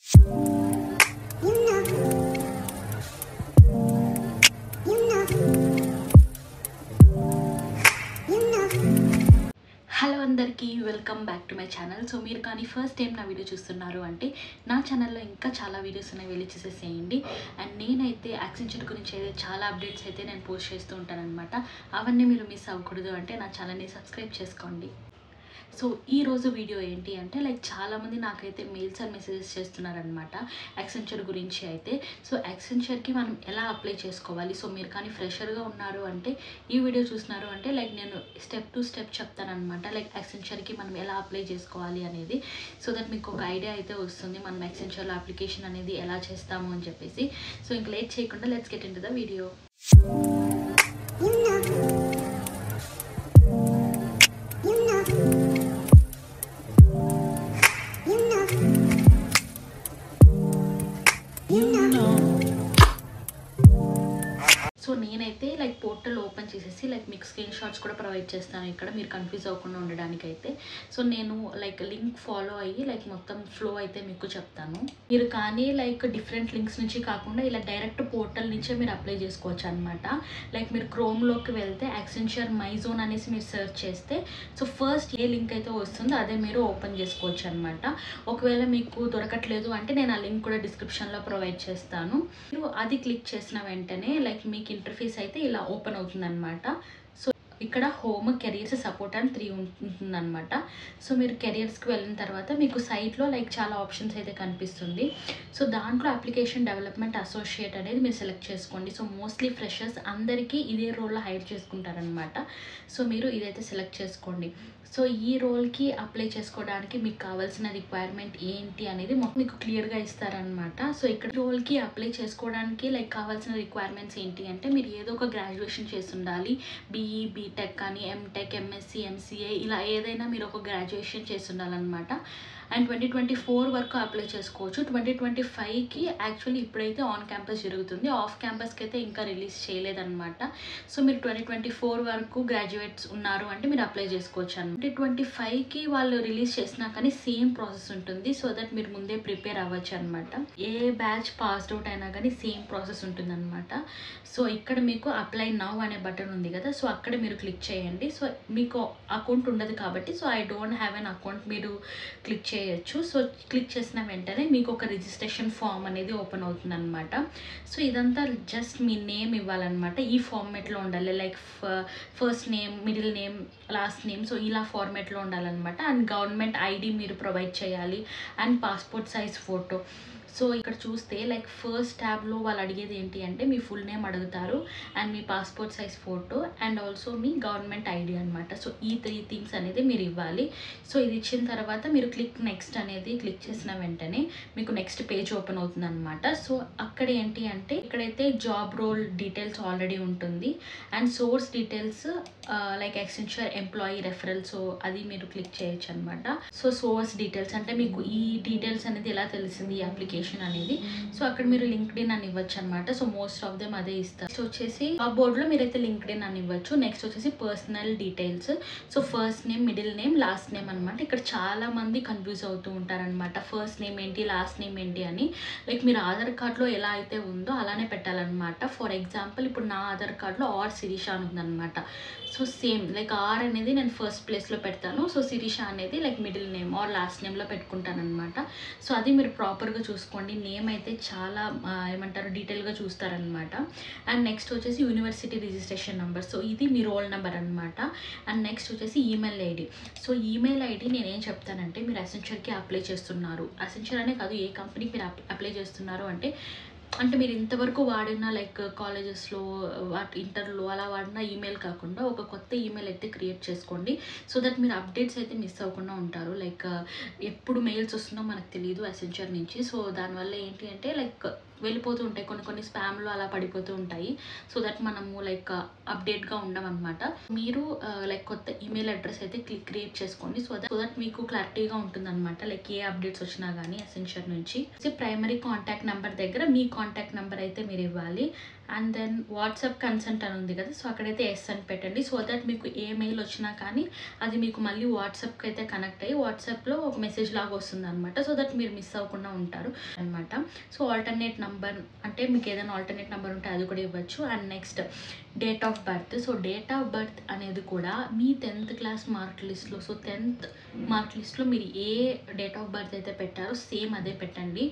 Hello అందరికీ welcome back to my channel. So మీరు కానీ ఫస్ట్ టైం నా వీడియో చూస్తున్నారు అంటే నా ఛానల్లో ఇంకా చాలా వీడియోస్ ఉన్నాయి, వెళ్ళి చూసేసేయండి. అండ్ నేనైతే యాక్సెంచర్ గురించి అయితే చాలా అప్డేట్స్ అయితే నేను పోస్ట్ చేస్తూ ఉంటాను అనమాట. అవన్నీ మీరు మిస్ అవ్వకూడదు అంటే నా ఛానల్ని సబ్స్క్రైబ్ చేసుకోండి. సో ఈరోజు వీడియో ఏంటి అంటే చాలామంది నాకైతే మెయిల్స్ అండ్ మెసేజెస్ చేస్తున్నారనమాట యాక్సెంచర్ గురించి అయితే. సో యాక్సెంచర్కి మనం ఎలా అప్లై చేసుకోవాలి, సో మీరు కానీ ఫ్రెషర్గా ఉన్నారు అంటే ఈ వీడియో చూస్తున్నారు అంటే నేను స్టెప్ టు స్టెప్ చెప్తానమాట. యాక్సెంచర్కి మనం ఎలా అప్లై చేసుకోవాలి అనేది, సో దట్ మీకు ఒక ఐడియా అయితే వస్తుంది మనం యాక్సెంచర్లో అప్లికేషన్ అనేది ఎలా చేస్తాము అని చెప్పేసి. సో ఇంక లేట్ చేయకుండా let's get into the video. So నేనైతే పోర్టల్ ఓపెన్ చేసేసి మీకు స్క్రీన్ షాట్స్ కూడా ప్రొవైడ్ చేస్తాను ఇక్కడ, మీరు కన్ఫ్యూజ్ అవ్వకుండా ఉండడానికైతే. సో నేను లింక్ ఫాలో అయ్యి మొత్తం ఫ్లో అయితే మీకు చెప్తాను. మీరు కానీ డిఫరెంట్ లింక్స్ నుంచి కాకుండా ఇలా డైరెక్ట్ పోర్టల్ నుంచే మీరు అప్లై చేసుకోవచ్చు అనమాట. మీరు క్రోమ్లోకి వెళ్తే యాక్సెంచర్ మై జోన్ అనేసి మీరు సెర్చ్ చేస్తే సో ఫస్ట్ ఏ లింక్ అయితే వస్తుందో అదే మీరు ఓపెన్ చేసుకోవచ్చు అనమాట. ఒకవేళ మీకు దొరకట్లేదు అంటే నేను ఆ లింక్ కూడా డిస్క్రిప్షన్లో ప్రొవైడ్ చేస్తాను. మీరు అది క్లిక్ చేసిన వెంటనే మీకు ఇంటర్ఫేస్ అయితే ఇలా ఓపెన్ అవుతుంది అనమాట. సో ఇక్కడ హోమ్, కెరియర్స్, సపోర్ట్ అని 3 ఉంటుందన్నమాట. సో మీరు కెరియర్స్కి వెళ్ళిన తర్వాత మీకు సైట్లో చాలా ఆప్షన్స్ అయితే కనిపిస్తుంది. సో దాంట్లో అప్లికేషన్ డెవలప్మెంట్ అసోసియేట్ అనేది మీరు సెలెక్ట్ చేసుకోండి. సో మోస్ట్లీ ఫ్రెషర్స్ అందరికీ ఇదే రోల్లో హైర్ చేసుకుంటారనమాట. సో మీరు ఇదైతే సెలెక్ట్ చేసుకోండి. సో ఈ రోల్కి అప్లై చేసుకోవడానికి మీకు కావాల్సిన రిక్వైర్మెంట్ ఏంటి అనేది మీకు క్లియర్గా ఇస్తారనమాట. సో ఇక్కడ రోల్కి అప్లై చేసుకోవడానికి కావాల్సిన రిక్వైర్మెంట్స్ ఏంటి అంటే మీరు ఏదో ఒక గ్రాడ్యుయేషన్ చేసి ఉండాలి. బీఈ, బీటెక్ కానీ, ఎంటెక్, ఎంఎస్సి, ఎంసీఏ ఇలా ఏదైనా మీరు ఒక గ్రాడ్యుయేషన్ చేసి ఉండాలన్నమాట. అండ్ 2024 వరకు అప్లై చేసుకోవచ్చు. 2025కి యాక్చువల్లీ ఇప్పుడైతే ఆన్ క్యాంపస్ జరుగుతుంది, ఆఫ్ క్యాంపస్కి అయితే ఇంకా రిలీజ్ చేయలేదన్నమాట. సో మీరు 2024 వరకు గ్రాడ్యుయేట్స్ ఉన్నారు అంటే మీరు అప్లై చేసుకోవచ్చు అనమాట. 2025కి వాళ్ళు రిలీజ్ చేసినా కానీ సేమ్ ప్రాసెస్ ఉంటుంది, సో దట్ మీరు ముందే ప్రిపేర్ అవ్వచ్చు అనమాట. ఏ బ్యాచ్ పాస్డ్ అవుట్ అయినా కానీ సేమ్ ప్రాసెస్ ఉంటుంది అనమాట. సో ఇక్కడ మీకు అప్లై నౌ అనే బటన్ ఉంది కదా, సో అక్కడ మీరు క్లిక్ చేయండి. సో మీకు అకౌంట్ ఉండదు కాబట్టి so I don't have an account మీరు క్లిక్ చేయొచ్చు. సో క్లిక్ చేసిన వెంటనే మీకు ఒక రిజిస్ట్రేషన్ ఫామ్ అనేది ఓపెన్ అవుతుంది అనమాట. సో ఇదంతా జస్ట్ మీ నేమ్ ఇవ్వాలన్నమాట. ఈ ఫార్మేట్లో ఉండాలి, first name, middle name, last name, so ఇలా ఫార్మేట్లో ఉండాలన్నమాట. అండ్ గవర్నమెంట్ ఐడి మీరు ప్రొవైడ్ చేయాలి and passport size photo. So ఇక్కడ చూస్తే ఫస్ట్ ట్యాబ్లో వాళ్ళు అడిగేది ఏంటి అంటే మీ ఫుల్ నేమ్ అడుగుతారు and me passport size photo and also me government ID అనమాట. సో ఈ 3 థింగ్స్ అనేది మీరు ఇవ్వాలి. సో ఇది ఇచ్చిన తర్వాత మీరు క్లిక్ నెక్స్ట్ అనేది క్లిక్ చేసిన వెంటనే మీకు నెక్స్ట్ పేజ్ ఓపెన్ అవుతుంది అనమాట. సో అక్కడ ఏంటి అంటే ఇక్కడైతే జాబ్ రోల్ డీటెయిల్స్ ఆల్రెడీ ఉంటుంది and source details Accenture employee referral, so అది మీరు క్లిక్ చేయొచ్చు అనమాట. సో సోర్స్ డీటెయిల్స్ అంటే మీకు ఈ డీటెయిల్స్ అనేది ఎలా తెలిసింది ఈ అప్లికేషన్ అనేది, సో అక్కడ మీరు లింక్డ్ఇన్ అని ఇవ్వచ్చు అనమాట. సో మోస్ట్ ఆఫ్ దెమ్ అదే ఇస్తారు. నెక్స్ట్ వచ్చేసి ఆ బోర్డులో మీరైతే లింక్డ్ఇన్ అని ఇవ్వచ్చు. నెక్స్ట్ వచ్చేసి personal details, so first name, middle name, last name అనమాట. ఇక్కడ చాలా మంది కన్ఫ్యూజ్ అవుతూ ఉంటారనమాట, ఫస్ట్ నేమ్ ఏంటి, లాస్ట్ నేమ్ ఏంటి అని. మీరు ఆధార్ కార్డ్లో ఎలా అయితే ఉందో అలానే పెట్టాలన్నమాట. ఫర్ ఎగ్జాంపుల్ ఇప్పుడు నా ఆధార్ కార్డ్లో ఆర్ శిరీష అని ఉందన్నమాట. సో సేమ్ ఆర్ అనేది నేను ఫస్ట్ ప్లేస్లో పెడతాను, సో శిరీష అనేది మిడిల్ నేమ్ ఆర్ లాస్ట్ నేమ్లో పెట్టుకుంటాను అనమాట. సో అది మీరు ప్రాపర్గా చూసుకోండి. నేమ్ అయితే చాలా ఏమంటారు డీటెయిల్గా చూస్తారనమాట. అండ్ నెక్స్ట్ వచ్చేసి యూనివర్సిటీ రిజిస్ట్రేషన్ నెంబర్, సో ఇది మీ రోల్ నెంబర్ అనమాట. అండ్ నెక్స్ట్ వచ్చేసి email ID. So email ID నేనేం చెప్తానంటే మీరు అసెంచర్కి అప్లై చేస్తున్నారు, అసెంచర్ అనే కాదు ఏ కంపెనీకి మీరు అప్లై చేస్తున్నారు అంటే మీరు ఇంతవరకు వాడిన కాలేజెస్లో ఇంటర్లో అలా వాడిన ఈమెయిల్ కాకుండా ఒక కొత్త ఈమెయిల్ అయితే క్రియేట్ చేసుకోండి. సో దట్ మీరు అప్డేట్స్ అయితే మిస్ అవ్వకుండా ఉంటారు. ఎప్పుడు మెయిల్స్ వస్తుందో మనకు తెలియదు అసెంచర్ నుంచి. సో దానివల్ల ఏంటి అంటే వెళ్ళిపోతూ ఉంటాయి, కొన్ని స్పామ్లో అలా పడిపోతూ ఉంటాయి. సో దట్ మనము అప్డేట్గా ఉండమన్నమాట. మీరు కొత్త ఈమెయిల్ అడ్రస్ అయితే క్రియేట్ చేసుకోండి. సో దట్ మీకు క్లారిటీగా ఉంటుంది అనమాట. ఏ అప్డేట్స్ వచ్చినా కానీ అసెంచర్ నుంచి. ప్రైమరీ కాంటాక్ట్ నెంబర్ దగ్గర మీ కాంటాక్ట్ నెంబర్ అయితే మీరు ఇవ్వాలి. అండ్ దెన్ వాట్సాప్ కన్సెంట్ అని ఉంది కదా, సో అక్కడైతే ఎస్ అని పెట్టండి. సో దట్ మీకు ఏ మెయిల్ వచ్చినా కానీ అది మీకు మళ్ళీ వాట్సాప్కి అయితే కనెక్ట్ అయ్యి వాట్సాప్లో ఒక మెసేజ్ లాగా వస్తుంది అనమాట. సో దట్ మీరు మిస్ అవ్వకుండా ఉంటారు అనమాట. సో ఆల్టర్నేట్ నెంబర్ అంటే మీకు ఏదైనా ఆల్టర్నేట్ నెంబర్ ఉంటే అది కూడా ఇవ్వచ్చు. And next date of birth. So date of birth అనేది కూడా మీ 10th క్లాస్ మార్క్ లిస్ట్లో, సో 10th మార్క్ లిస్ట్లో మీరు ఏ డేట్ ఆఫ్ బర్త్ అయితే పెట్టారో సేమ్ అదే పెట్టండి.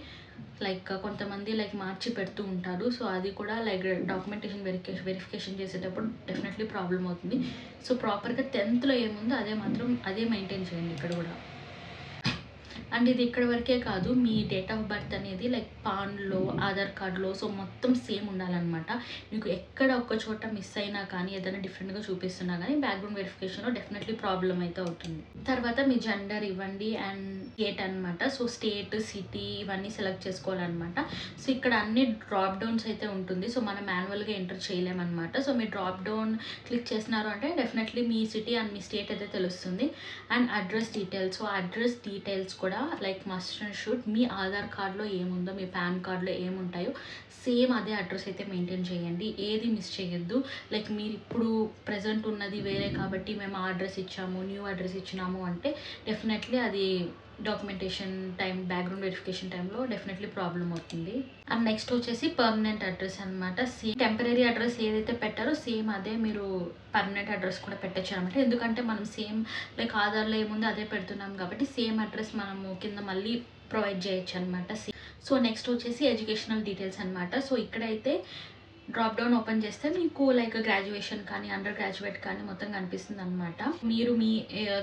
లైక్ కొంతమంది లైక్ మార్చి పెడుతూ ఉంటారు. సో అది కూడా లైక్ డాక్యుమెంటేషన్ వెరిఫికేషన్ చేసేటప్పుడు డెఫినెట్లీ ప్రాబ్లం అవుతుంది. సో ప్రాపర్గా 10thలో ఏముందో అదే మెయింటైన్ చేయండి ఇక్కడ కూడా. అండ్ ఇది ఇక్కడ వరకే కాదు, మీ డేట్ ఆఫ్ బర్త్ అనేది లైక్ పాన్లో, ఆధార్ కార్డులో సో మొత్తం సేమ్ ఉండాలన్నమాట. మీకు ఎక్కడ ఒక్క చోట మిస్ అయినా కానీ ఏదైనా డిఫరెంట్గా చూపిస్తున్నా కానీ బ్యాక్గ్రౌండ్ వెరిఫికేషన్లో డెఫినెట్లీ ప్రాబ్లం అయితే అవుతుంది. తర్వాత మీ జెండర్ ఇవ్వండి అండ్ స్టేట్ అనమాట. సో స్టేట్, సిటీ ఇవన్నీ సెలెక్ట్ చేసుకోవాలన్నమాట. సో ఇక్కడ అన్ని డ్రాప్ డౌన్స్ అయితే ఉంటుంది. సో మనం మాన్యువల్గా ఎంటర్ చేయలేమన్నమాట. సో మీరు డ్రాప్ డౌన్ క్లిక్ చేసినారు అంటే definitely me city and me state అయితే తెలుస్తుంది. And address details. So address details కూడా లైక్ మస్ట్ అండ్ షుడ్ మీ ఆధార్ కార్డులో ఏముందో, మీ పాన్ కార్డులో ఏముంటాయో సేమ్ అదే అడ్రస్ అయితే మెయింటైన్ చేయండి. ఏది మిస్ చేయొద్దు. లైక్ మీరు ఇప్పుడు ప్రజెంట్ ఉన్నది వేరే కాబట్టి మేము ఆ అడ్రస్ ఇచ్చాము, న్యూ అడ్రస్ ఇచ్చినాము అంటే డెఫినెట్లీ అది డాక్యుమెంటేషన్ టైం, బ్యాక్గ్రౌండ్ వెరిఫికేషన్ టైంలో డెఫినెట్లీ ప్రాబ్లం అవుతుంది. అండ్ నెక్స్ట్ వచ్చేసి పర్మనెంట్ అడ్రస్ అనమాట. సేమ్ టెంపరీ అడ్రస్ ఏదైతే పెట్టారో సేమ్ అదే మీరు పర్మనెంట్ అడ్రస్ కూడా పెట్టచ్చు అనమాట. ఎందుకంటే మనం సేమ్ లైక్ ఆధార్లో ఏముందో అదే పెడుతున్నాం కాబట్టి సేమ్ అడ్రస్ మనము కింద మళ్ళీ ప్రొవైడ్ చేయొచ్చు అనమాట. సో నెక్స్ట్ వచ్చేసి ఎడ్యుకేషనల్ డీటెయిల్స్ అనమాట. సో ఇక్కడైతే డ్రాప్ డౌన్ ఓపెన్ చేస్తే మీకు లైక్ గ్రాడ్యుయేషన్ కానీ అండర్ గ్రాడ్యుయేట్ కానీ మొత్తం కనిపిస్తుంది అనమాట. మీరు మీ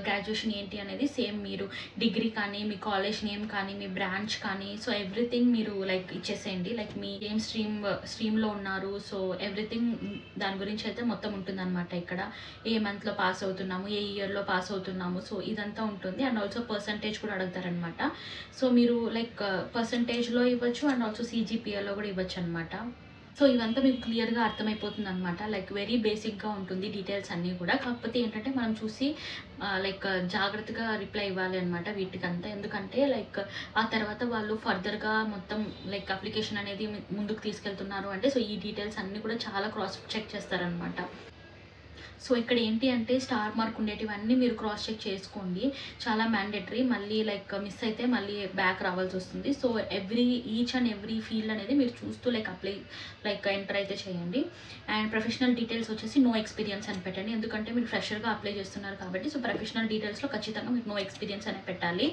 గ్రాడ్యుయేషన్ ఏంటి అనేది సేమ్ మీరు డిగ్రీ కానీ, మీ కాలేజ్ నేమ్ కానీ, మీ బ్రాంచ్ కానీ సో ఎవ్రీథింగ్ మీరు లైక్ ఇచ్చేసేయండి. లైక్ మీ ఏం స్ట్రీమ్లో ఉన్నారు సో ఎవ్రీథింగ్ దాని గురించి అయితే మొత్తం ఉంటుంది అనమాట. ఇక్కడ ఏ మంత్లో పాస్ అవుతున్నాము, ఏ ఇయర్లో పాస్ అవుతున్నాము సో ఇదంతా ఉంటుంది. అండ్ ఆల్సో పర్సంటేజ్ కూడా అడుగుతారనమాట. సో మీరు లైక్ పర్సంటేజ్లో ఇవ్వచ్చు అండ్ ఆల్సో CGPAలో కూడా ఇవ్వచ్చు అనమాట. సో ఇవంతా మీకు క్లియర్గా అర్థమైపోతుంది అనమాట. లైక్ వెరీ బేసిక్గా ఉంటుంది డీటెయిల్స్ అన్నీ కూడా. కాకపోతే ఏంటంటే మనం చూసి లైక్ జాగ్రత్తగా రిప్లై ఇవ్వాలి అనమాట వీటికంతా. ఎందుకంటే లైక్ ఆ తర్వాత వాళ్ళు ఫర్దర్గా మొత్తం లైక్ అప్లికేషన్ అనేది ముందుకు తీసుకెళ్తున్నారు అంటే సో ఈ డీటెయిల్స్ అన్నీ కూడా చాలా క్రాస్ చెక్ చేస్తారనమాట. సో ఇక్కడ ఏంటి అంటే స్టార్ మార్క్ ఉండేటివన్నీ మీరు క్రాస్ చెక్ చేసుకోండి, చాలా మ్యాండేటరీ. మళ్ళీ లైక్ మిస్ అయితే మళ్ళీ బ్యాక్ రావాల్సి వస్తుంది. So each and every field అనేది మీరు చూస్తూ లైక్ ఎంటర్ అయితే చేయండి. అండ్ ప్రొఫెషనల్ డీటెయిల్స్ వచ్చేసి నో ఎక్స్పీరియన్స్ అని పెట్టండి. ఎందుకంటే మీరు ఫ్రెషర్గా అప్లై చేస్తున్నారు కాబట్టి సో ప్రొఫెషనల్ డీటెయిల్స్లో ఖచ్చితంగా మీరు నో ఎక్స్పీరియన్స్ అనే పెట్టాలి.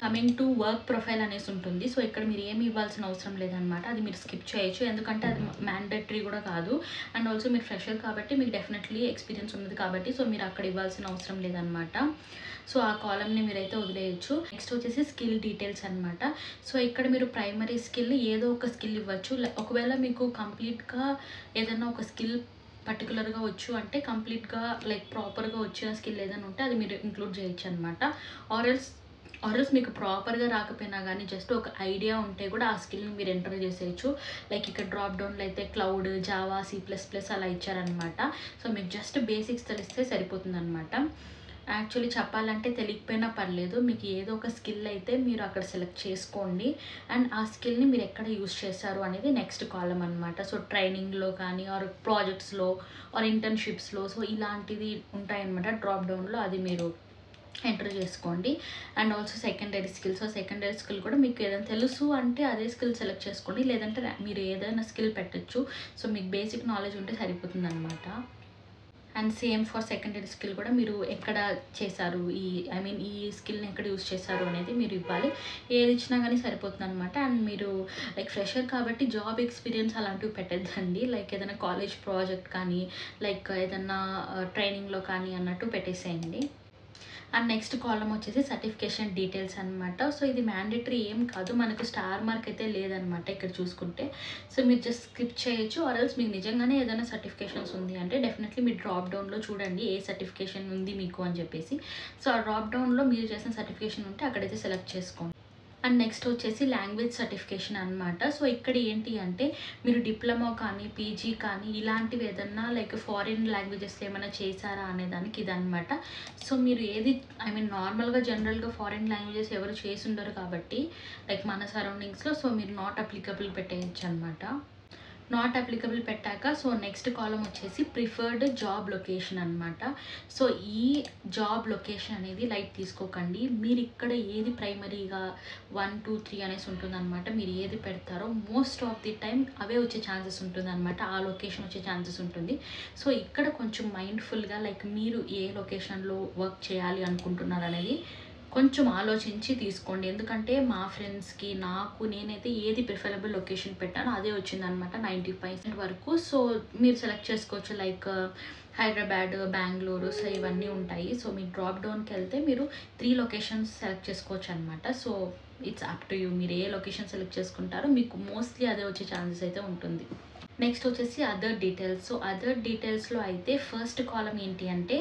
కమింగ్ టు వర్క్ ప్రొఫైల్ అనేసి ఉంటుంది. సో ఇక్కడ మీరు ఏమి ఇవ్వాల్సిన అవసరం లేదనమాట, అది మీరు స్కిప్ చేయొచ్చు ఎందుకంటే అది మ్యాండేటరీ కూడా కాదు. అండ్ ఆల్సో మీరు ఫ్రెషర్ కాబట్టి మీకు డెఫినెట్లీ ఎక్స్పీరియన్స్ ఉన్నది కాబట్టి సో మీరు అక్కడ ఇవ్వాల్సిన అవసరం లేదనమాట. సో ఆ కాలమ్ని మీరైతే వదిలేయచ్చు. నెక్స్ట్ వచ్చేసి స్కిల్ డీటెయిల్స్ అనమాట. సో ఇక్కడ మీరు ప్రైమరీ స్కిల్ ఏదో ఒక స్కిల్ ఇవ్వచ్చు. ఒకవేళ మీకు కంప్లీట్గా ఏదైనా ఒక స్కిల్ పర్టికులర్గా వచ్చు అంటే కంప్లీట్గా లైక్ ప్రాపర్గా వచ్చిన స్కిల్ ఏదైనా ఉంటే అది మీరు ఇంక్లూడ్ చేయొచ్చు అనమాట. ఆర్ఎల్స్ మీకు ప్రాపర్గా రాకపోయినా కానీ జస్ట్ ఒక ఐడియా ఉంటే కూడా ఆ స్కిల్ని మీరు ఎంటర్ చేసేయచ్చు. లైక్ ఇక్కడ డ్రాప్ డౌన్లో అయితే క్లౌడ్, జావా, C++ అలా ఇచ్చారనమాట. సో మీకు జస్ట్ బేసిక్స్ తెలిస్తే సరిపోతుంది అనమాట. యాక్చువల్లీ చెప్పాలంటే తెలియకపోయినా పర్లేదు, మీకు ఏదో ఒక స్కిల్ అయితే మీరు అక్కడ సెలెక్ట్ చేసుకోండి. అండ్ ఆ స్కిల్ని మీరు ఎక్కడ యూస్ చేస్తారు అనేది నెక్స్ట్ కాలం అనమాట. సో ట్రైనింగ్లో కానీ ఆర్ ప్రాజెక్ట్స్లో ఆర్ ఇంటర్న్షిప్స్లో సో ఇలాంటివి ఉంటాయన్నమాట డ్రాప్ డౌన్లో, అది మీరు ఎంటర్ చేసుకోండి. And also secondary skill. So secondary skill కూడా మీకు ఏదైనా తెలుసు అంటే అదే స్కిల్ సెలెక్ట్ చేసుకోండి, లేదంటే మీరు ఏదైనా స్కిల్ పెట్టచ్చు. సో మీకు బేసిక్ నాలెడ్జ్ ఉంటే సరిపోతుంది అనమాట. And same for secondary skill కూడా మీరు ఎక్కడ చేశారు, ఈ స్కిల్ని ఎక్కడ యూస్ చేశారు అనేది మీరు ఇవ్వాలి. ఏది ఇచ్చినా కానీ సరిపోతుంది అనమాట. అండ్ మీరు లైక్ ఫ్రెషర్ కాబట్టి జాబ్ ఎక్స్పీరియన్స్ అలాంటివి పెట్టద్దండి. లైక్ ఏదైనా కాలేజ్ ప్రాజెక్ట్ కానీ లైక్ ఏదైనా ట్రైనింగ్లో కానీ అన్నట్టు పెట్టేసేయండి. అండ్ నెక్స్ట్ కాలం వచ్చేసి సర్టిఫికేషన్ డీటెయిల్స్ అనమాట. సో ఇది మ్యాండేటరీ ఏం కాదు, మనకు స్టార్ మార్క్ అయితే లేదనమాట ఇక్కడ చూసుకుంటే. సో మీరు జస్ట్ స్కిప్ చేయొచ్చు. ఆర్ఎల్స్ మీకు నిజంగానే ఏదైనా సర్టిఫికేషన్స్ ఉంది అంటే డెఫినెట్లీ మీరు డ్రాప్ డౌన్లో చూడండి ఏ సర్టిఫికేషన్ ఉంది మీకు అని చెప్పేసి. సో ఆ డ్రాప్ డౌన్లో మీరు చేసిన సర్టిఫికేషన్ ఉంటే అక్కడైతే సెలెక్ట్ చేసుకోండి. అండ్ నెక్స్ట్ వచ్చేసి లాంగ్వేజ్ సర్టిఫికేషన్ అనమాట. సో ఇక్కడ ఏంటి అంటే మీరు డిప్లొమా కానీ పీజీ కానీ ఇలాంటివి ఏదన్నా లైక్ ఫారిన్ లాంగ్వేజెస్లో ఏమైనా చేశారా అనేదానికి ఇదనమాట. సో మీరు ఏది నార్మల్గా జనరల్గా ఫారిన్ లాంగ్వేజెస్ ఎవరు చేసి ఉండరు కాబట్టి లైక్ మన సరౌండింగ్స్లో సో మీరు నాట్ అప్లికబుల్ పెట్టేయచ్చు అనమాట. నాట్ అప్లికబుల్ పెట్టాక సో నెక్స్ట్ కాలం వచ్చేసి ప్రిఫర్డ్ జాబ్ లొకేషన్ అనమాట. సో ఈ జాబ్ లొకేషన్ అనేది లైట్ తీసుకోకండి. మీరు ఇక్కడ ఏది ప్రైమరీగా 1, 2, 3 అనేసి ఉంటుందన్నమాట. మీరు ఏది పెడతారో మోస్ట్ ఆఫ్ ది టైం అవే వచ్చే ఛాన్సెస్ ఉంటుంది అనమాట, ఆ లొకేషన్ వచ్చే ఛాన్సెస్ ఉంటుంది. సో ఇక్కడ కొంచెం మైండ్ఫుల్గా లైక్ మీరు ఏ లొకేషన్లో వర్క్ చేయాలి అనుకుంటున్నారు అనేది కొంచెం ఆలోచించి తీసుకోండి. ఎందుకంటే మా ఫ్రెండ్స్కి నేనైతే ఏది ప్రిఫరబుల్ లొకేషన్ పెట్టానో అదే వచ్చిందనమాట 90% వరకు. సో మీరు సెలెక్ట్ చేసుకోవచ్చు లైక్ హైదరాబాద్, బెంగళూరు, సో ఇవన్నీ ఉంటాయి. సో మీరు డ్రాప్ డౌన్కి వెళ్తే మీరు 3 లొకేషన్స్ సెలెక్ట్ చేసుకోవచ్చు అనమాట. So it's up to you, మీరు ఏ లొకేషన్ సెలెక్ట్ చేసుకుంటారో మీకు మోస్ట్లీ అదే వచ్చే ఛాన్సెస్ అయితే ఉంటుంది. నెక్స్ట్ వచ్చేసి అదర్ డీటెయిల్స్. సో అదర్ డీటెయిల్స్లో అయితే ఫస్ట్ కాలం ఏంటి అంటే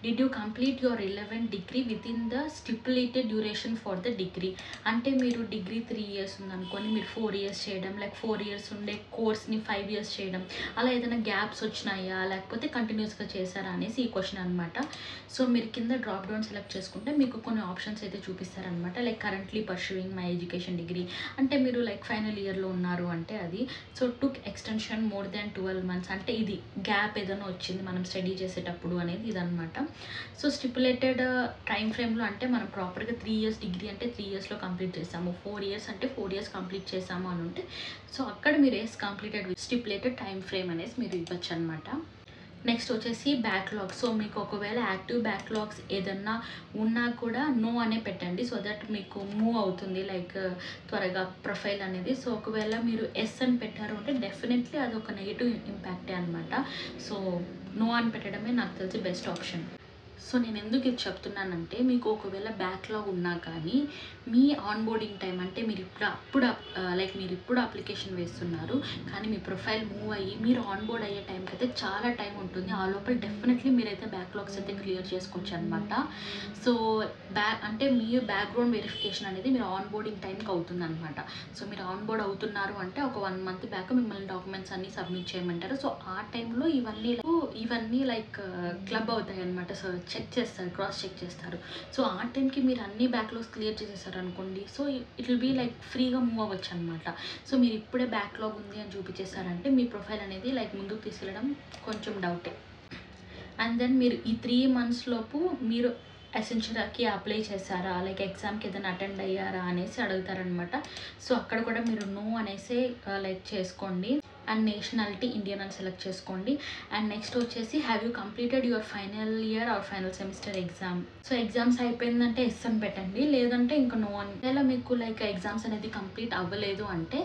did you complete your relevant degree with in the stipulated duration for the degree. అంటే మీరు డిగ్రీ 3 ఇయర్స్ ఉందనుకోని మీరు 4 ఇయర్స్ చేయడం, లైక్ 4 ఇయర్స్ ఉండే కోర్స్ని 5 ఇయర్స్ చేయడం, అలా ఏదైనా గ్యాప్స్ వచ్చినాయా లేకపోతే కంటిన్యూస్గా చేశారా అనేసి ఈ క్వశ్చన్ అనమాట. సో మీరు కింద డ్రాప్ డౌన్ సెలెక్ట్ చేసుకుంటే మీకు కొన్ని ఆప్షన్స్ అయితే చూపిస్తారనమాట. Like currently pursuing my education degree అంటే మీరు లైక్ ఫైనల్ ఇయర్లో ఉన్నారు అంటే అది. So took extension more than 12 months అంటే ఇది గ్యాప్ ఏదైనా వచ్చింది మనం స్టడీ చేసేటప్పుడు అనేది ఇదనమాట. సో స్టిపులేటెడ్ టైం ఫ్రేమ్లో అంటే మనం ప్రాపర్గా 3 ఇయర్స్ డిగ్రీ అంటే 3 ఇయర్స్లో కంప్లీట్ చేసాము, 4 ఇయర్స్ అంటే 4 ఇయర్స్ కంప్లీట్ చేసాము అని ఉంటే సో అక్కడ మీరు కంప్లీటెడ్ స్టిపులేటెడ్ టైం ఫ్రేమ్ అనేసి మీరు ఇవ్వచ్చు అనమాట. నెక్స్ట్ వచ్చేసి బ్యాక్లాగ్. సో మీకు ఒకవేళ యాక్టివ్ బ్యాక్లాగ్స్ ఏదన్నా ఉన్నా కూడా నో అనే పెట్టండి, సో దట్ మీకు మూవ్ అవుతుంది లైక్ త్వరగా ప్రొఫైల్ అనేది. సో ఒకవేళ మీరు ఎస్ అని పెట్టారు అంటే డెఫినెట్లీ అది ఒక నెగిటివ్ ఇంపాక్టే అనమాట. సో నో అని పెట్టడమే నాకు తెలిసి బెస్ట్ ఆప్షన్. సో నేను ఎందుకు ఇది చెప్తున్నానంటే మీకు ఒకవేళ బ్యాక్లాగ్ ఉన్నా కానీ మీ ఆన్బోర్డింగ్ టైం అంటే మీరు ఇప్పుడు అప్లికేషన్ వేస్తున్నారు కానీ మీ ప్రొఫైల్ మూవ్ అయ్యి మీరు ఆన్బోర్డ్ అయ్యే టైంకి అయితే చాలా టైం ఉంటుంది. ఆ లోపల డెఫినెట్లీ మీరైతే బ్యాక్లాగ్స్ అయితే క్లియర్ చేసుకోవచ్చు అనమాట. సో అంటే మీ బ్యాక్గ్రౌండ్ వెరిఫికేషన్ అనేది మీరు ఆన్బోర్డింగ్ టైంకి అవుతుంది అనమాట. సో మీరు ఆన్బోర్డ్ అవుతున్నారు అంటే ఒక 1 month బ్యాక్ మిమ్మల్ని డాక్యుమెంట్స్ అన్నీ సబ్మిట్ చేయమంటారు. సో ఆ టైంలో ఇవన్నీ లైక్ క్లబ్ అవుతాయి అనమాట. సో చెక్ చేస్తారు, క్రాస్ చెక్ చేస్తారు. సో ఆ టైంకి మీరు అన్ని బ్యాక్లాగ్స్ క్లియర్ చేసేసారు అనుకోండి, so it will be like ఫ్రీగా మూవ్ అవ్వచ్చు అనమాట. సో మీరు ఇప్పుడే బ్యాక్లాగ్ ఉంది అని చూపించేస్తారంటే మీ ప్రొఫైల్ అనేది లైక్ ముందుకు తీసుకెళ్ళడం కొంచెం డౌటే. అండ్ దెన్ మీరు ఈ 3 months లోపు మీరు ఎసెన్షియల్కి అప్లై చేశారా లైక్ ఎగ్జామ్కి ఏదైనా అటెండ్ అయ్యారా అనేసి అడుగుతారనమాట. సో అక్కడ కూడా మీరు నో అనేసి లైక్ చేసుకోండి. అండ్ నేషనాలిటీ ఇండియన్ అని సెలెక్ట్ చేసుకోండి. అండ్ నెక్స్ట్ వచ్చేసి have you completed your final year are final semester exam. So exams అయిపోయిందంటే ఎస్ అని పెట్టండి, లేదంటే ఇంకా నో అని. ఇలా మీకు లైక్ ఎగ్జామ్స్ అనేది కంప్లీట్ అవ్వలేదు అంటే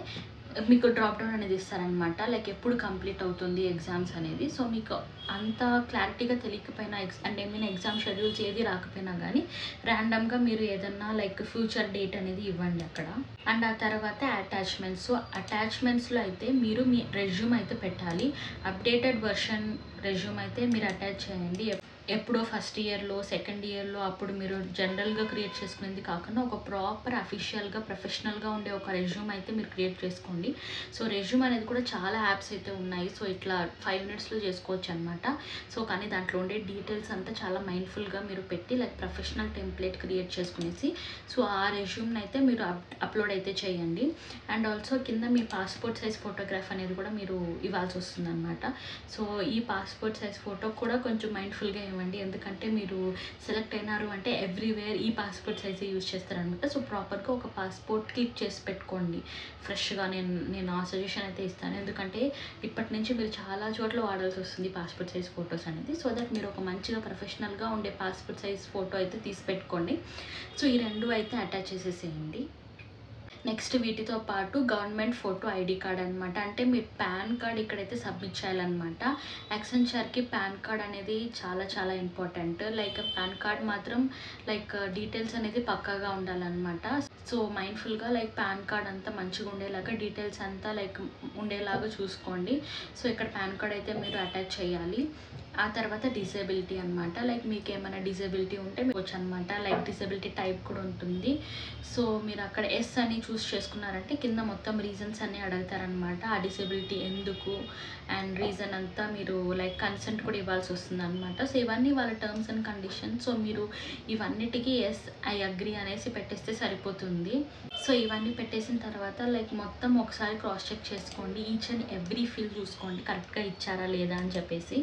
మీకు డ్రాప్ డౌన్ అనేది ఇస్తారనమాట, లైక్ ఎప్పుడు కంప్లీట్ అవుతుంది ఎగ్జామ్స్ అనేది. సో మీకు అంత క్లారిటీగా తెలియకపోయినా అండ్ ఏమైనా ఎగ్జామ్ షెడ్యూల్స్ ఏది రాకపోయినా కానీ ర్యాండమ్గా మీరు ఏదన్నా లైక్ ఫ్యూచర్ డేట్ అనేది ఇవ్వండి అక్కడ. అండ్ ఆ తర్వాత అటాచ్మెంట్స్. సో అటాచ్మెంట్స్లో అయితే మీరు మీ రెజ్యూమ్ అయితే పెట్టాలి. అప్డేటెడ్ వర్షన్ రెజ్యూమ్ అయితే మీరు అటాచ్ చేయండి. ఎప్పుడో ఫస్ట్ ఇయర్లో సెకండ్ ఇయర్లో అప్పుడు మీరు జనరల్గా క్రియేట్ చేసుకునేది కాకుండా ఒక ప్రాపర్ అఫీషియల్గా ప్రొఫెషనల్గా ఉండే ఒక రెజ్యూమ్ అయితే మీరు క్రియేట్ చేసుకోండి. సో రెజ్యూమ్ అనేది కూడా చాలా యాప్స్ అయితే ఉన్నాయి. సో ఇట్లా 5 minutesలో చేసుకోవచ్చు అనమాట. సో కానీ దాంట్లో ఉండే డీటెయిల్స్ అంతా చాలా మైండ్ఫుల్గా మీరు పెట్టి లైక్ ప్రొఫెషనల్ టెంప్లెట్ క్రియేట్ చేసుకునేసి సో ఆ రెజ్యూమ్ని అయితే మీరు అప్లోడ్ అయితే చేయండి. అండ్ ఆల్సో కింద మీ పాస్పోర్ట్ సైజ్ ఫోటోగ్రాఫ్ అనేది కూడా మీరు ఇవ్వాల్సి వస్తుంది అనమాట. సో ఈ పాస్పోర్ట్ సైజ్ ఫోటో కూడా కొంచెం మైండ్ఫుల్గా ఇవ్వండి, ఎందుకంటే మీరు సెలెక్ట్ అయినారు అంటే ఎవ్రీవేర్ ఈ పాస్పోర్ట్ సైజ్ యూజ్ చేస్తారనమాట. సో ప్రాపర్గా ఒక పాస్పోర్ట్ క్లిక్ చేసి పెట్టుకోండి ఫ్రెష్గా. నేను ఆ సజెషన్ అయితే ఇస్తాను, ఎందుకంటే ఇప్పటి నుంచి మీరు చాలా చోట్ల వాడాల్సి వస్తుంది పాస్పోర్ట్ సైజ్ ఫొటోస్ అనేది. సో దట్ మీరు ఒక మంచిగా ప్రొఫెషనల్గా ఉండే పాస్పోర్ట్ సైజ్ ఫోటో అయితే తీసి పెట్టుకోండి. సో ఈ 2 అయితే అటాచ్ చేసేసేయండి. నెక్స్ట్ వీటితో పాటు గవర్నమెంట్ ఫోటో ఐడి కార్డ్ అనమాట. అంటే మీరు పాన్ కార్డ్ ఇక్కడైతే సబ్మిట్ చేయాలన్నమాట. యాక్సెంచర్కి పాన్ కార్డ్ అనేది చాలా చాలా ఇంపార్టెంట్. లైక్ పాన్ కార్డ్ మాత్రం లైక్ డీటెయిల్స్ అనేది పక్కాగా ఉండాలన్నమాట. సో మైండ్ఫుల్గా లైక్ పాన్ కార్డ్ అంతా మంచిగా ఉండేలాగా డీటెయిల్స్ అంతా లైక్ ఉండేలాగా చూసుకోండి. సో ఇక్కడ పాన్ కార్డ్ అయితే మీరు అటాచ్ చేయాలి. ఆ తర్వాత డిసేబిలిటీ అనమాట. లైక్ మీకు ఏమైనా డిసేబిలిటీ ఉంటే మీకు అనమాట. లైక్ డిసేబిలిటీ టైప్ కూడా ఉంటుంది. సో మీరు అక్కడ ఎస్ అని చూస్ చేసుకున్నారంటే కింద మొత్తం రీజన్స్ అన్నీ అడుగుతారనమాట. ఆ డిసేబిలిటీ ఎందుకు అండ్ రీజన్ అంతా మీరు లైక్ కన్సెంట్ కూడా ఇవ్వాల్సి వస్తుంది అనమాట. సో ఇవన్నీ వాళ్ళ టర్మ్స్ అండ్ కండిషన్స్. సో మీరు ఇవన్నిటికీ ఎస్ ఐ అగ్రీ అనేసి పెట్టేస్తే సరిపోతుంది. సో ఇవన్నీ పెట్టేసిన తర్వాత లైక్ మొత్తం ఒకసారి క్రాస్ చెక్ చేసుకోండి. ఈచ్ అండ్ ఎవ్రీ ఫీల్ చూసుకోండి కరెక్ట్గా ఇచ్చారా లేదా అని చెప్పేసి.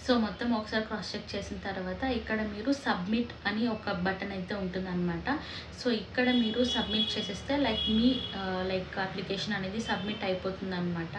సో మొత్తం ఒకసారి క్రాస్ చెక్ చేసిన తర్వాత ఇక్కడ మీరు సబ్మిట్ అని ఒక బటన్ అయితే ఉంటుందన్నమాట. సో ఇక్కడ మీరు సబ్మిట్ చేసేస్తే లైక్ మీ లైక్ అప్లికేషన్ అనేది సబ్మిట్ అయిపోతుంది అనమాట.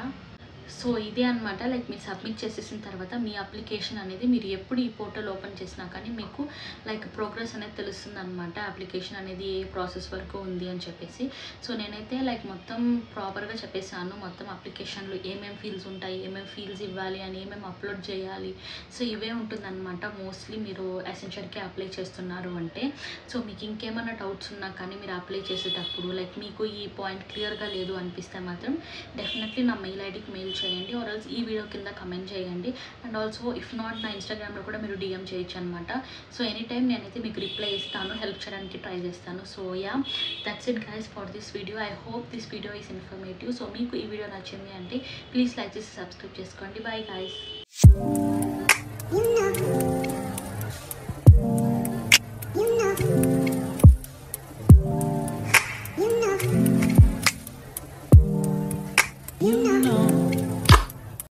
సో ఇదే అనమాట. లైక్ మీరు సబ్మిట్ చేసేసిన తర్వాత మీ అప్లికేషన్ అనేది మీరు ఎప్పుడు ఈ పోర్టల్ ఓపెన్ చేసినా కానీ మీకు లైక్ ప్రోగ్రెస్ అనేది తెలుస్తుంది అనమాట. అప్లికేషన్ అనేది ఏ ప్రాసెస్ వరకు ఉంది అని చెప్పేసి. సో నేనైతే లైక్ మొత్తం ప్రాపర్గా చెప్పేసాను. మొత్తం అప్లికేషన్లో ఏమేమి ఫీల్డ్స్ ఉంటాయి, ఏమేమి ఫీల్డ్స్ ఇవ్వాలి అని, ఏమేమి అప్లోడ్ చేయాలి. సో ఇవే ఉంటుందన్నమాట. మోస్ట్లీ మీరు ఎసెన్షియల్కి అప్లై చేస్తున్నారు అంటే. సో మీకు ఇంకేమైనా డౌట్స్ ఉన్నా కానీ మీరు అప్లై చేసేటప్పుడు లైక్ మీకు ఈ పాయింట్ క్లియర్గా లేదు అనిపిస్తే మాత్రం డెఫినెట్లీ నా మెయిల్ ఐడికి మెయిల్ చేయండి ఆర్ ఎల్స్ ఈ వీడియో కింద కమెంట్ చేయండి. అండ్ ఆల్సో ఇఫ్ నాట్ నా ఇన్స్టాగ్రామ్లో కూడా మీరు డిఎం చేయొచ్చు అనమాట. సో ఎనీ టైం నేనైతే మీకు రిప్లై ఇస్తాను, హెల్ప్ చేయడానికి ట్రై చేస్తాను. So yeah that's it guys for this video. I hope this video is informative. So మీకు ఈ వీడియో నచ్చింది అంటే ప్లీజ్ లైక్ చేసి సబ్స్క్రైబ్ చేసుకోండి. Bye guys. You know